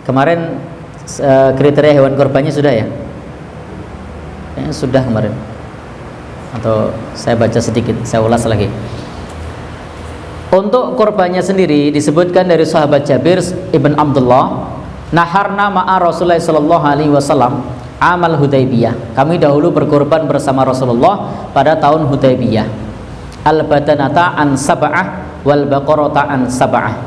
Kemarin kriteria hewan kurbannya sudah ya? Sudah kemarin. Atau saya baca sedikit, saya ulas lagi. Untuk kurbannya sendiri disebutkan dari sahabat Jabir ibn Abdullah, naharna ma'a Rasulullah sallallahu alaihi wasallam amal Hudaybiyah. Kami dahulu berkurban bersama Rasulullah pada tahun Hudaybiyah. Al-badanata an sab'ah wal baqarata an sab'ah.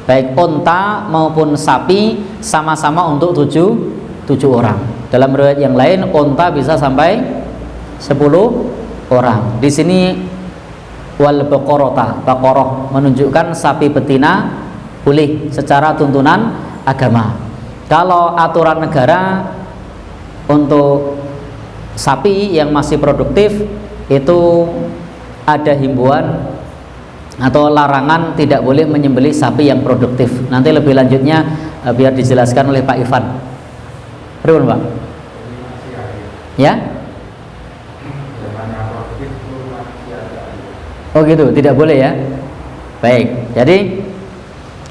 Baik unta maupun sapi sama-sama untuk 7 orang. Dalam riwayat yang lain unta bisa sampai 10 orang. Di sini wal baqarata, baqarah menunjukkan sapi betina boleh secara tuntunan agama. Kalau aturan negara untuk sapi yang masih produktif itu ada himbauan atau larangan tidak boleh menyembelih sapi yang produktif. Nanti lebih lanjutnya biar dijelaskan oleh Pak Ivan. Pripun, Pak? Ya? Oh gitu, tidak boleh ya. Baik, jadi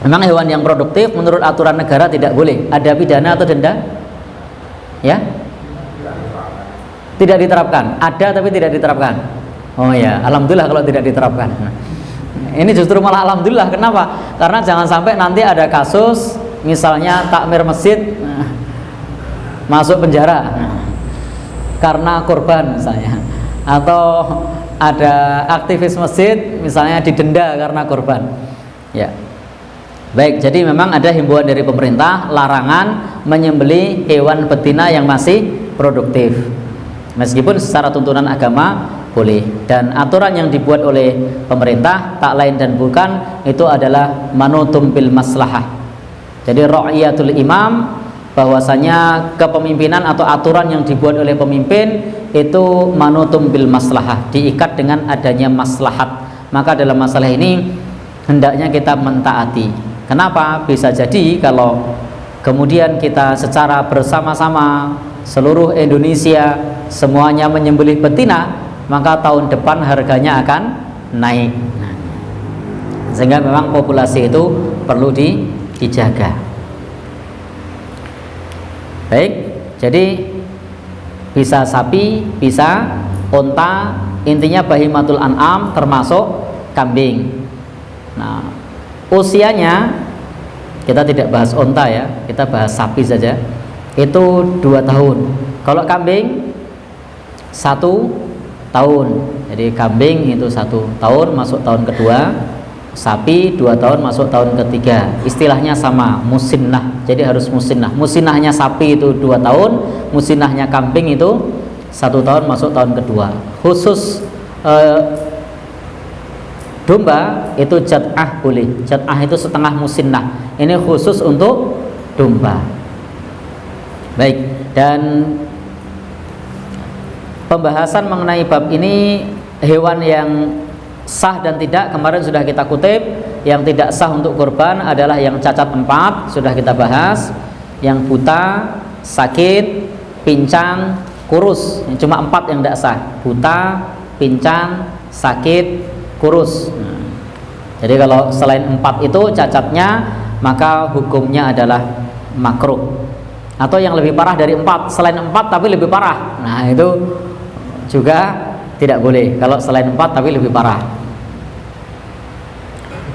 memang hewan yang produktif menurut aturan negara tidak boleh. Ada pidana atau denda? Ya? Tidak diterapkan. Ada tapi tidak diterapkan. Oh ya, alhamdulillah kalau tidak diterapkan. Ini justru malah alhamdulillah. Kenapa? Karena jangan sampai nanti ada kasus misalnya takmir masjid masuk penjara karena korban misalnya, atau ada aktivis masjid misalnya didenda karena korban. Ya. Baik, jadi memang ada himbauan dari pemerintah larangan menyembelih hewan betina yang masih produktif. Meskipun secara tuntunan agama boleh, dan aturan yang dibuat oleh pemerintah tak lain dan bukan itu adalah manutum bil maslahah. Jadi ra'iyatul imam, bahwasanya kepemimpinan atau aturan yang dibuat oleh pemimpin itu manutum bil maslahah, diikat dengan adanya maslahat. Maka dalam masalah ini hendaknya kita mentaati. Kenapa? Bisa jadi kalau kemudian kita secara bersama-sama seluruh Indonesia semuanya menyembelih betina, maka tahun depan harganya akan naik. Sehingga memang populasi itu perlu dijaga. Baik, jadi bisa sapi, bisa unta, intinya bahimatul an'am termasuk kambing. Nah, usianya kita tidak bahas unta ya, kita bahas sapi saja. Itu 2 tahun. Kalau kambing 1 tahun. Jadi kambing itu 1 tahun masuk tahun kedua, sapi 2 tahun masuk tahun ketiga. Istilahnya sama, musinnah. Jadi harus musinnah. Musinnahnya sapi itu 2 tahun, musinnahnya kambing itu 1 tahun masuk tahun kedua. Khusus domba itu jat'ah boleh. Jat'ah itu setengah musinnah. Ini khusus untuk domba. Baik, dan pembahasan mengenai bab ini hewan yang sah dan tidak kemarin sudah kita kutip. Yang tidak sah untuk kurban adalah yang cacat 4, sudah kita bahas, yang buta, sakit, pincang, kurus. Cuma 4 yang tidak sah: buta, pincang, sakit, kurus. Jadi kalau selain 4 itu cacatnya, maka hukumnya adalah makruh. Atau yang lebih parah dari 4, selain 4 tapi lebih parah, nah itu juga tidak boleh. Kalau selain 4 tapi lebih parah.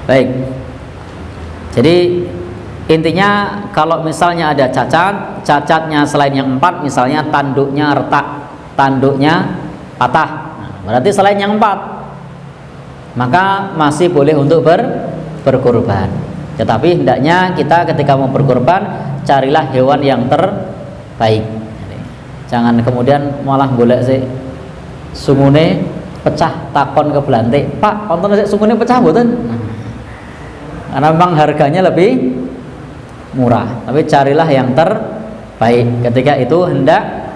Baik, jadi intinya kalau misalnya ada cacat, cacatnya selain yang 4, misalnya tanduknya retak, tanduknya patah, nah, berarti selain yang 4, maka masih boleh untuk berkurban. Tetapi hendaknya kita ketika mau berkurban carilah hewan yang terbaik. Jangan kemudian malah golek sih sungune pecah, takon ke Belante, Pak, wonten sik sungune pecah mboten? Karena memang harganya lebih murah. Tapi carilah yang terbaik. Ketika itu hendak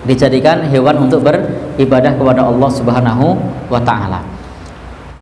dijadikan hewan untuk beribadah kepada Allah Subhanahu wa taala.